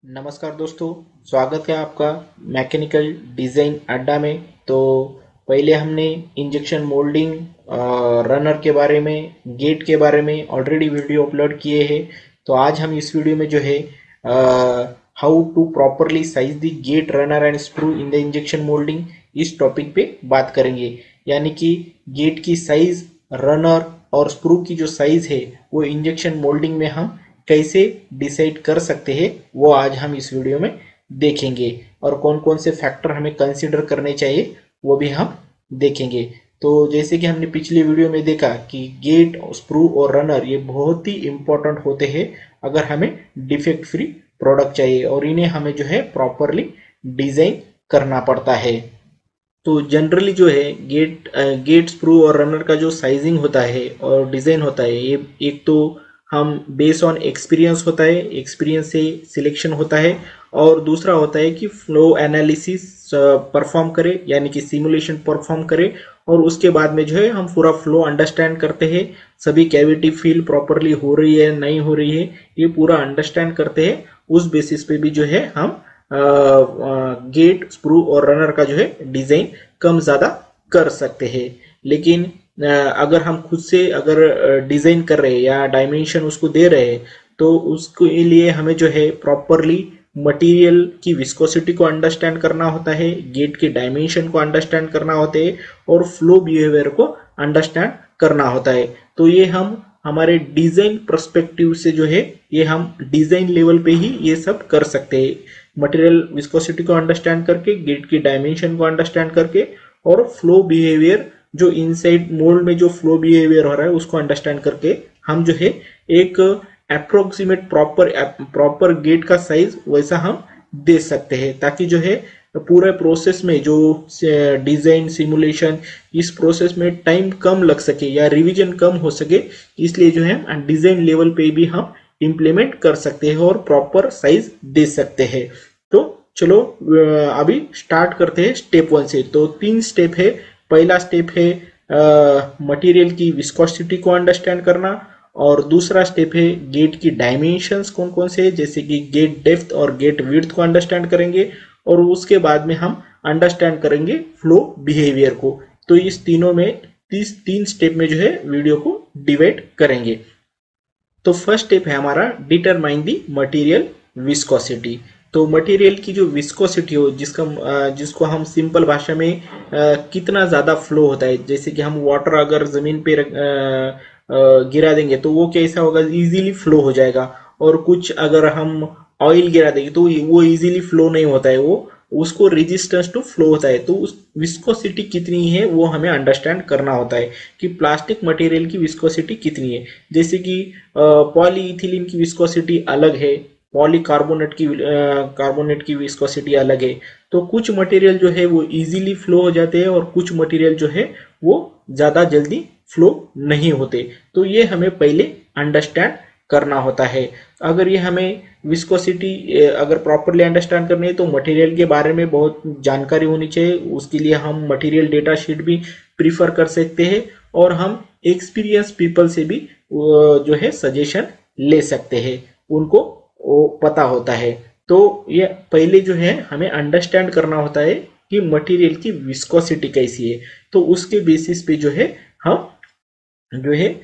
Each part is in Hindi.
नमस्कार दोस्तों, स्वागत है आपका मैकेनिकल डिज़ाइन अड्डा में। तो पहले हमने इंजेक्शन मोल्डिंग, रनर के बारे में, गेट के बारे में ऑलरेडी वीडियो अपलोड किए हैं। तो आज हम इस वीडियो में जो है how to properly size the gate, runner and screw in the injection moulding, इस टॉपिक पे बात करेंगे। यानी कि गेट की साइज, रनर और स्क्रू की जो साइज है वो इंजेक्शन मोल्डिंग में हम कैसे डिसाइड कर सकते हैं वो आज हम इस वीडियो में देखेंगे। और कौन कौन से फैक्टर हमें कंसीडर करने चाहिए वो भी हम देखेंगे। तो जैसे कि हमने पिछले वीडियो में देखा कि गेट, स्क्रू और रनर ये बहुत ही इंपॉर्टेंट होते हैं अगर हमें डिफेक्ट फ्री प्रोडक्ट चाहिए, और इन्हें हमें जो है प्रॉपरली डिजाइन करना पड़ता है। तो जनरली जो है गेट, स्क्रू और रनर का जो साइजिंग होता है और डिज़ाइन होता है, ये एक तो हम बेस ऑन एक्सपीरियंस होता है, एक्सपीरियंस से सिलेक्शन होता है। और दूसरा होता है कि फ्लो एनालिसिस परफॉर्म करें, यानी कि सिमुलेशन परफॉर्म करें, और उसके बाद में जो है हम पूरा फ्लो अंडरस्टैंड करते हैं, सभी कैविटी फिल प्रॉपरली हो रही है नहीं हो रही है ये पूरा अंडरस्टैंड करते हैं। उस बेसिस पे भी जो है हम गेट, स्क्रू और रनर का जो है डिजाइन कम ज़्यादा कर सकते हैं। लेकिन अगर हम खुद से अगर डिजाइन कर रहे हैं या डायमेंशन उसको दे रहे हैं, तो उसके लिए हमें जो है प्रॉपरली मटेरियल की विस्कोसिटी को अंडरस्टैंड करना होता है, गेट के डायमेंशन को अंडरस्टैंड करना होता है, और फ्लो बिहेवियर को अंडरस्टैंड करना होता है। तो ये हम हमारे डिजाइन पर्सपेक्टिव से जो है ये हम डिजाइन लेवल पे ही ये सब कर सकते हैं। मटेरियल विस्कोसिटी को अंडरस्टैंड करके, गेट की डायमेंशन को अंडरस्टैंड करके, और फ्लो बिहेवियर जो इनसाइड मोल्ड में जो फ्लो बिहेवियर हो रहा है उसको अंडरस्टैंड करके हम जो है एक अप्रोक्सीमेट प्रॉपर गेट का साइज वैसा हम दे सकते हैं, ताकि जो है पूरे प्रोसेस में जो डिजाइन सिमुलेशन, इस प्रोसेस में टाइम कम लग सके या रिवीजन कम हो सके। इसलिए जो है डिजाइन लेवल पे भी हम इम्प्लीमेंट कर सकते हैं और प्रॉपर साइज दे सकते हैं। तो चलो अभी स्टार्ट करते हैं स्टेप 1 से। तो 3 स्टेप है। पहला स्टेप है मटेरियल की विस्कोसिटी को अंडरस्टैंड करना, और दूसरा स्टेप है गेट की डायमेंशंस कौन कौन से, जैसे कि गेट डेप्थ और गेट विड्थ को अंडरस्टैंड करेंगे, और उसके बाद में हम अंडरस्टैंड करेंगे फ्लो बिहेवियर को। तो इस तीनों में 3 स्टेप में जो है वीडियो को डिवाइड करेंगे। तो फर्स्ट स्टेप है हमारा डिटरमाइन दी मटेरियल विस्कोसिटी। तो मटेरियल की जो विस्कोसिटी हो, जिसको हम सिंपल भाषा में कितना ज़्यादा फ्लो होता है, जैसे कि हम वाटर अगर ज़मीन पे गिरा देंगे तो वो कैसा होगा, इजीली फ्लो हो जाएगा। और कुछ अगर हम ऑयल गिरा देंगे तो वो इजीली फ्लो नहीं होता है, वो उसको रेजिस्टेंस टू फ्लो होता है। तो उस विस्कोसिटी कितनी है वो हमें अंडरस्टैंड करना होता है कि प्लास्टिक मटेरियल की विस्कोसिटी कितनी है। जैसे कि पॉलीइथिलीन की विस्कोसिटी अलग है, कार्बोनेट की विस्कोसिटी अलग है। तो कुछ मटेरियल जो है वो इजीली फ्लो हो जाते हैं, और कुछ मटेरियल जो है वो ज़्यादा जल्दी फ्लो नहीं होते। तो ये हमें पहले अंडरस्टैंड करना होता है। अगर ये हमें विस्कोसिटी अगर प्रॉपरली अंडरस्टैंड करनी है तो मटेरियल के बारे में बहुत जानकारी होनी चाहिए। उसके लिए हम मटेरियल डेटा शीट भी प्रीफर कर सकते हैं, और हम एक्सपीरियंस पीपल से भी जो है सजेशन ले सकते हैं, उनको वो पता होता है। तो ये पहले जो है हमें अंडरस्टैंड करना होता है कि मटेरियल की विस्कोसिटी कैसी है। तो उसके बेसिस पे जो है हम जो है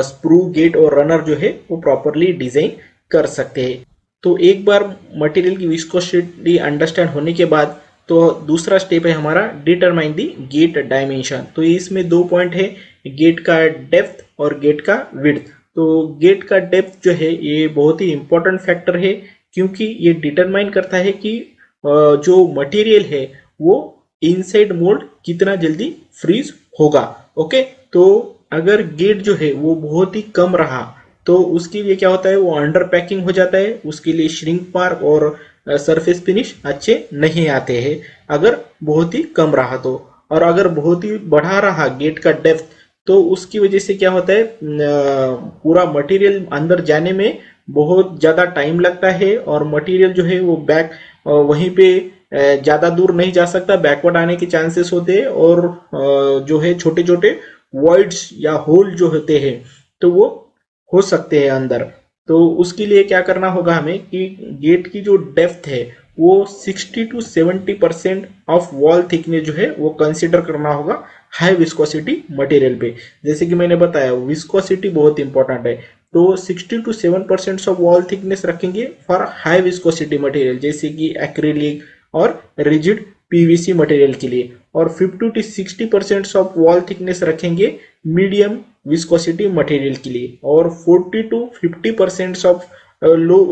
स्क्रू, गेट और रनर जो है वो प्रॉपरली डिजाइन कर सकते हैं। तो एक बार मटेरियल की विस्कोसिटी अंडरस्टैंड होने के बाद तो दूसरा स्टेप है हमारा डिटरमाइन दी गेट डायमेंशन। तो इसमें 2 पॉइंट है, गेट का डेप्थ और गेट का विड्थ। तो गेट का डेप्थ जो है ये बहुत ही इंपॉर्टेंट फैक्टर है, क्योंकि ये डिटरमाइन करता है कि जो मटेरियल है वो इनसाइड मोल्ड कितना जल्दी फ्रीज होगा। ओके, तो अगर गेट जो है वो बहुत ही कम रहा तो उसके लिए क्या होता है, वो अंडर पैकिंग हो जाता है, उसके लिए श्रिंक मार्क और सरफेस फिनिश अच्छे नहीं आते हैं अगर बहुत ही कम रहा तो। और अगर बहुत ही बढ़ा रहा गेट का डेप्थ, तो उसकी वजह से क्या होता है, पूरा मटेरियल अंदर जाने में बहुत ज़्यादा टाइम लगता है, और मटेरियल जो है वो बैक वहीं पे ज़्यादा दूर नहीं जा सकता, बैकवर्ड आने के चांसेस होते हैं, और जो है छोटे छोटे वॉइड्स या होल जो होते हैं तो वो हो सकते हैं अंदर। तो उसके लिए क्या करना होगा हमें कि गेट की जो डेप्थ है वो 60 to 70% ऑफ वॉल थिकनेस जो है वो कंसिडर करना होगा हाई विस्कोसिटी मटेरियल पे। जैसे कि मैंने बताया विस्कोसिटी बहुत इंपॉर्टेंट है, तो 60 to 7% ऑफ वॉल थिकनेस रखेंगे फॉर हाई विस्कोसिटी मटेरियल जैसे कि एक्रिलिक और रिजिड पीवीसी मटेरियल के लिए, और 50 to 60% ऑफ वॉल थिकनेस रखेंगे मीडियम विस्कोसिटी मटेरियल के लिए, और 40 to 50% of low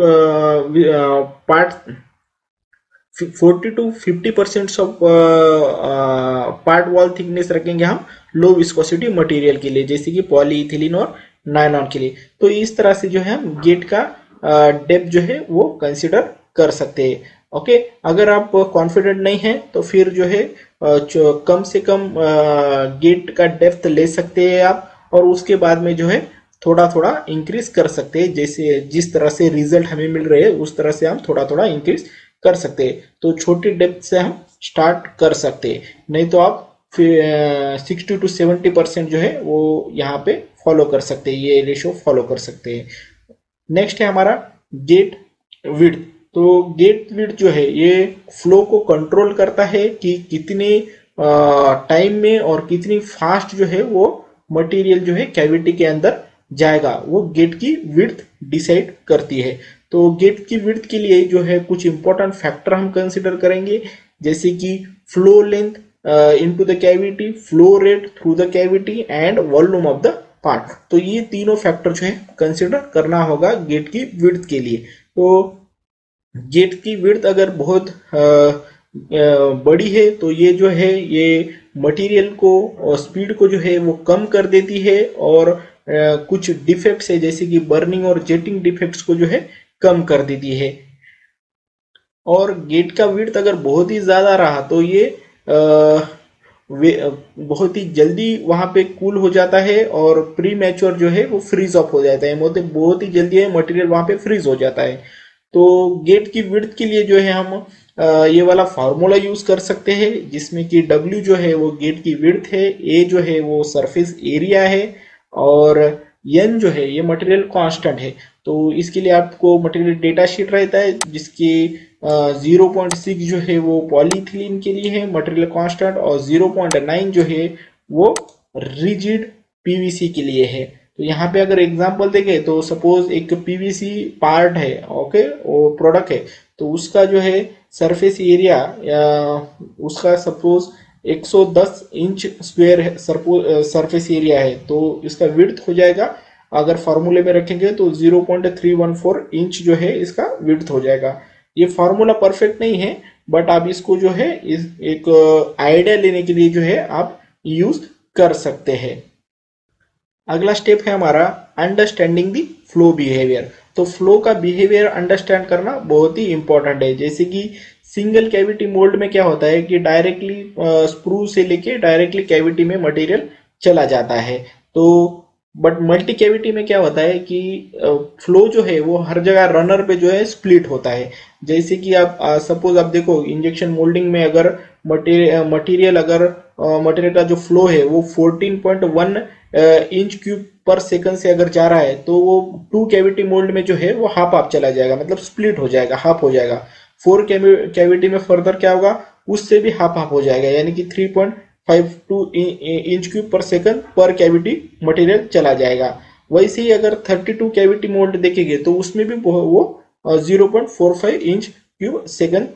part 40 to 50% of part wall thickness रखेंगे हम लो विस्कोसिटी मटेरियल के लिए जैसे कि पॉलीइथिलीन और नायलॉन के लिए। तो इस तरह से जो है हम गेट का डेप्थ जो है वो कंसिडर कर सकते हैं। ओके, अगर आप कॉन्फिडेंट नहीं है तो फिर जो है कम से कम गेट का डेप्थ ले सकते हैं आप, और उसके बाद में जो है थोड़ा थोड़ा इंक्रीज कर सकते हैं, जैसे जिस तरह से रिजल्ट हमें मिल रहे हैं उस तरह से हम थोड़ा थोड़ा इंक्रीज कर सकते हैं। तो छोटी डेप्थ से हम स्टार्ट कर सकते हैं, नहीं तो आप फिर 60 to 70% जो है वो यहाँ पे फॉलो कर सकते हैं, ये रेशो फॉलो कर सकते हैं। नेक्स्ट है हमारा गेट विड्थ। तो गेट विड्थ जो है ये फ्लो को कंट्रोल करता है कि कितने टाइम में और कितनी फास्ट जो है वो मटेरियल जो है कैविटी के अंदर जाएगा, वो गेट की विड्थ डिसाइड करती है। तो गेट की विड्थ के लिए जो है कुछ इंपॉर्टेंट फैक्टर हम कंसिडर करेंगे, जैसे कि flow length into the cavity, flow rate through the cavity and volume of the part. तो ये तीनों फैक्टर जो है कंसिडर करना होगा गेट की विड्थ के लिए। तो गेट की विड्थ अगर बहुत बड़ी है तो ये जो है ये मटेरियल को और स्पीड को जो है वो कम कर देती है, और कुछ डिफेक्ट्स है जैसे कि बर्निंग और जेटिंग डिफेक्ट्स को जो है कम कर देती है। और गेट का विड्थ अगर बहुत ही ज्यादा रहा तो ये बहुत ही जल्दी वहां पे कूल हो जाता है और प्री मैच्योर जो है वो फ्रीज ऑफ हो जाता है, मतलब बहुत ही जल्दी है मटेरियल वहां पे फ्रीज हो जाता है। तो गेट की विड्थ के लिए जो है हम ये वाला फार्मूला यूज कर सकते हैं, जिसमें कि W जो है वो गेट की विड्थ है, A जो है वो सरफेस एरिया है, और N जो है ये मटेरियल कांस्टेंट है। तो इसके लिए आपको मटेरियल डेटा शीट रहता है जिसकी 0.6 जो है वो पॉलीथिलीन के लिए है मटेरियल कांस्टेंट, और 0.9 जो है वो रिजिड पीवीसी के लिए है। तो यहाँ पे अगर एग्जांपल देंगे तो सपोज एक पीवीसी पार्ट है, ओके, वो प्रोडक्ट है, तो उसका जो है सरफेस एरिया उसका suppose 110 inch square surface area है, तो इसका विड्थ हो जाएगा, अगर फॉर्मूले में रखेंगे तो 0.314 इंच जो है इसका विड्थ हो जाएगा। ये फॉर्मूला परफेक्ट नहीं है, बट आप इसको जो है एक आइडिया लेने के लिए जो है आप यूज कर सकते हैं। अगला स्टेप है हमारा अंडरस्टैंडिंग दी फ्लो बिहेवियर। तो फ्लो का बिहेवियर अंडरस्टैंड करना बहुत ही इंपॉर्टेंट है। जैसे कि सिंगल कैविटी मोल्ड में क्या होता है कि डायरेक्टली स्प्रू से लेके डायरेक्टली कैविटी में मटेरियल चला जाता है। तो बट मल्टी कैविटी में क्या होता है कि फ्लो जो है वो हर जगह रनर पे जो है स्प्लिट होता है। जैसे कि आप सपोज आप देखो इंजेक्शन मोल्डिंग में अगर मटेरियल अगर मटेरियल का जो फ्लो है वो 14.1 इंच क्यूब पर सेकंड से अगर जा रहा है तो वो 2 कैविटी मोल्ड में जो है वो हाफ हाफ चला जाएगा, मतलब स्प्लिट हो जाएगा, हाफ हो जाएगा। 4 कैविटी में फर्दर क्या होगा, उससे भी हाफ हाफ हो जाएगा, यानी कि 3.52 इंच क्यूब पर सेकंड पर कैविटी मटेरियल चला जाएगा। वैसे ही अगर 32 कैविटी मोल्ड देखेंगे तो उसमें भी वो 0.45 इंच क्यूब सेकंड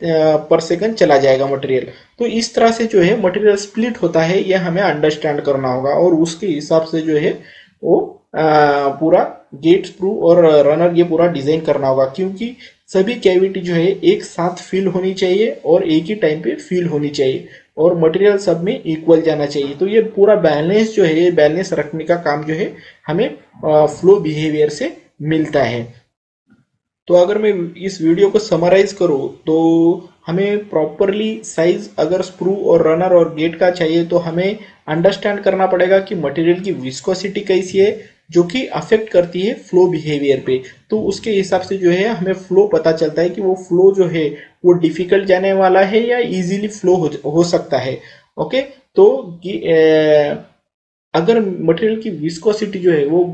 पर सेकंड चला जाएगा मटेरियल। तो इस तरह से जो है मटेरियल स्प्लिट होता है, यह हमें अंडरस्टैंड करना होगा, और उसके हिसाब से जो है वो पूरा गेट स्क्रू और रनर ये पूरा डिजाइन करना होगा, क्योंकि सभी कैविटी जो है एक साथ फिल होनी चाहिए और एक ही टाइम पे फिल होनी चाहिए, और मटेरियल सब में इक्वल जाना चाहिए। तो ये पूरा बैलेंस जो है, बैलेंस रखने का काम जो है हमें फ्लो बिहेवियर से मिलता है। तो अगर मैं इस वीडियो को समराइज करूँ तो हमें प्रॉपरली साइज अगर स्क्रू और रनर और गेट का चाहिए तो हमें अंडरस्टैंड करना पड़ेगा कि मटेरियल की विस्कोसिटी कैसी है, जो कि अफेक्ट करती है फ्लो बिहेवियर पे। तो उसके हिसाब से जो है हमें फ्लो पता चलता है कि वो फ्लो जो है वो डिफिकल्ट जाने वाला है या इजीली फ्लो हो सकता है। ओके, तो अगर मटेरियल की विस्कोसिटी जो है वो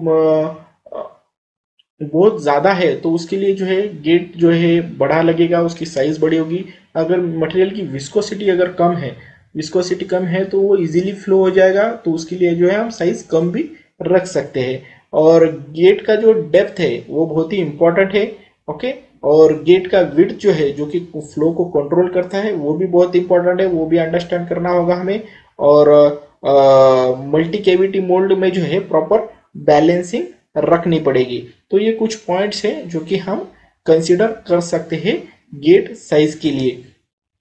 बहुत ज़्यादा है तो उसके लिए जो है गेट जो है बड़ा लगेगा, उसकी साइज़ बड़ी होगी। अगर मटेरियल की विस्कोसिटी अगर कम है, विस्कोसिटी कम है तो वो इजीली फ्लो हो जाएगा, तो उसके लिए जो है हम साइज़ कम भी रख सकते हैं। और गेट का जो डेप्थ है वो बहुत ही इंपॉर्टेंट है। ओके। और गेट का विड्थ जो है जो कि फ्लो को कंट्रोल करता है वो भी बहुत इंपॉर्टेंट है, वो भी अंडरस्टैंड करना होगा हमें। और मल्टी कैविटी मोल्ड में जो है प्रॉपर बैलेंसिंग रखनी पड़ेगी। तो ये कुछ पॉइंट्स हैं जो कि हम कंसिडर कर सकते हैं गेट साइज के लिए।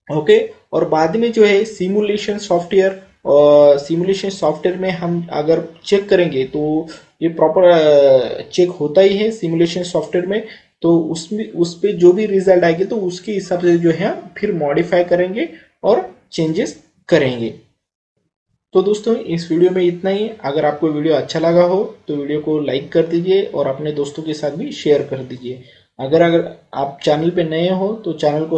ओके। और बाद में जो है सिमुलेशन सॉफ्टवेयर, और सिमुलेशन सॉफ्टवेयर में हम अगर चेक करेंगे तो ये प्रॉपर चेक होता ही है सिमुलेशन सॉफ्टवेयर में। तो उसमें उस पे जो भी रिजल्ट आएगी तो उसके हिसाब से जो है फिर मॉडिफाई करेंगे और चेंजेस करेंगे। तो दोस्तों इस वीडियो में इतना ही। अगर आपको वीडियो अच्छा लगा हो तो वीडियो को लाइक कर दीजिए और अपने दोस्तों के साथ भी शेयर कर दीजिए। अगर अगर आप चैनल पे नए हो तो चैनल को